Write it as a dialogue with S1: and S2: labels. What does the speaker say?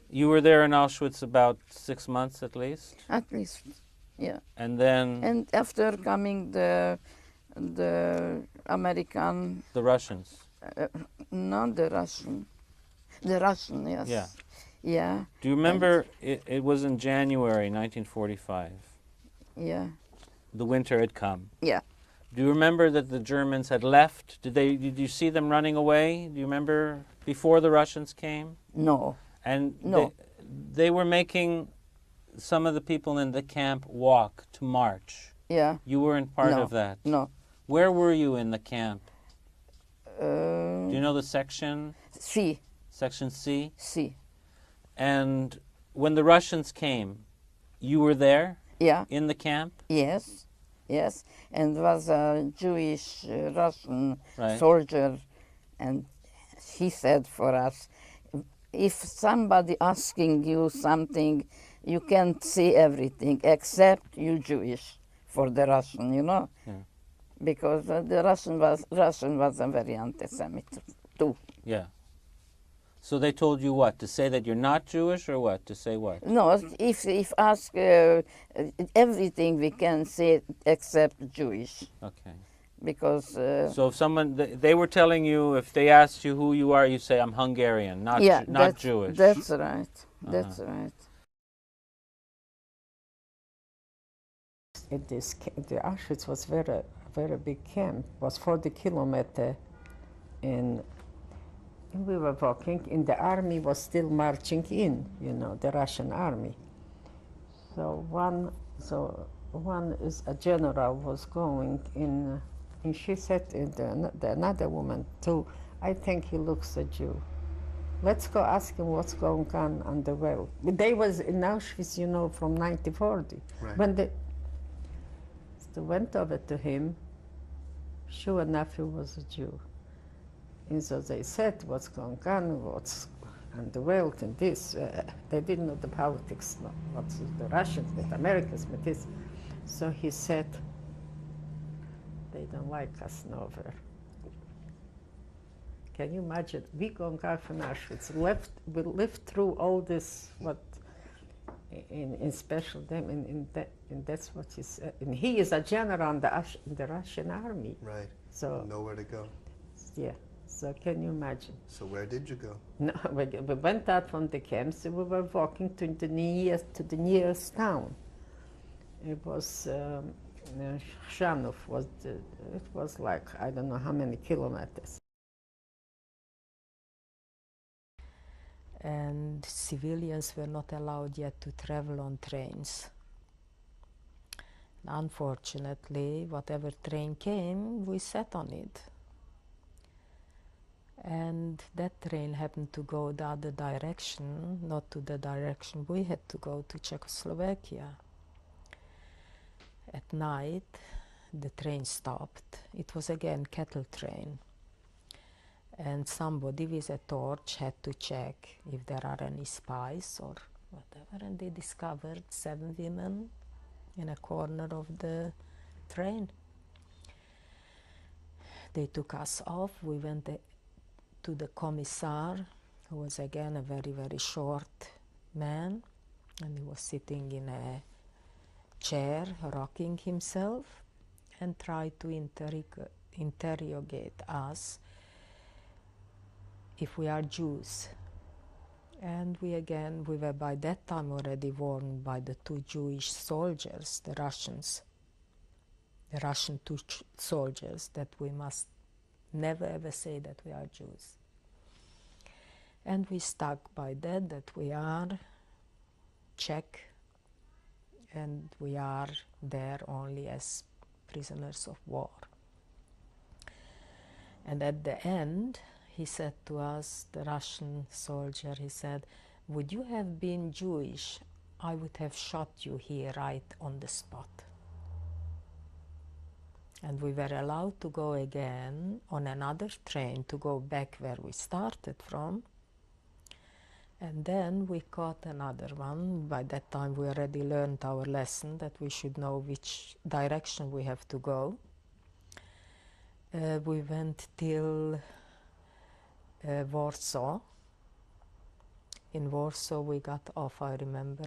S1: You were there in Auschwitz about 6 months at least?
S2: At least, yeah.
S1: And then
S2: And after coming the American,
S1: the Russians.
S2: not the Russian, yes.
S1: Yeah.
S2: Yeah.
S1: Do you remember, it was in January 1945.
S2: Yeah.
S1: The winter had come.
S2: Yeah.
S1: Do you remember that the Germans had left? Did you see them running away? Do you remember before the Russians came?
S2: No.
S1: And
S2: No.
S1: they were making some of the people in the camp walk to march.
S2: Yeah.
S1: You weren't part
S2: No.
S1: of that.
S2: No.
S1: Where were you in the camp? Do you know the section?
S2: C.
S1: Section C?
S2: C.
S1: And when the Russians came, you were there?
S2: Yeah.
S1: In the camp?
S2: Yes. Yes. And was a Jewish Russian
S1: Right.
S2: soldier, and he said for us, if somebody asking you something, you can't say everything except you Jewish for the Russian, you know,
S1: Yeah.
S2: because the Russian was a very anti-Semitic too.
S1: Yeah. So they told you what? To say that you're not Jewish, or what? To say what?
S2: No, if ask everything we can say except Jewish,
S1: Okay.
S2: because
S1: So if someone, they were telling you, if they asked you who you are, you say, I'm Hungarian, not
S2: yeah,
S1: not Jewish.
S2: That's right. That's right.
S3: The Auschwitz was very big camp. Was 40 kilometers, and we were walking. And the army was still marching in. You know, the Russian army. So one is a general was going in, and she said to the another woman too, I think he looks a Jew. Let's go ask him what's going on the well. They was in Auschwitz, you know, from 1940.
S4: Right.
S3: When they went over to him, sure enough, he was a Jew. And so they said, what's going on, what's on the world, and this. They didn't know the politics, what's the Russians, the Americans, but this. So he said, they don't like us nowhere. Can you imagine? We going out from Auschwitz, we lived through all this, what, in special them, and that's what he said. And he is a general in the Russian army.
S4: Right.
S3: So
S4: Nowhere to go.
S3: yeah. So can you imagine?
S4: So where did you go?
S3: No, we went out from the camps and we were walking to the nearest town. It was Shanov. It was like I don't know how many kilometers.
S5: And civilians were not allowed yet to travel on trains. Unfortunately, whatever train came, we sat on it. And that train happened to go the other direction, not to the direction we had to go, to Czechoslovakia. At night, the train stopped. It was again cattle train. And somebody with a torch had to check if there are any spies or whatever, and they discovered 7 women in a corner of the train. They took us off. We went to the commissar, who was again a very, very short man, and he was sitting in a chair, rocking himself, and tried to interrogate us if we are Jews. And we were by that time already warned by the 2 Jewish soldiers, the Russian 2 soldiers, that we must never ever say that we are Jews. And we stuck by that we are Czech, and we are there only as prisoners of war. And at the end, he said to us, the Russian soldier, he said, would you have been Jewish, I would have shot you here right on the spot. And we were allowed to go again on another train to go back where we started from. And then we caught another one. By that time we already learned our lesson that we should know which direction we have to go. We went till Warsaw, in Warsaw we got off, I remember.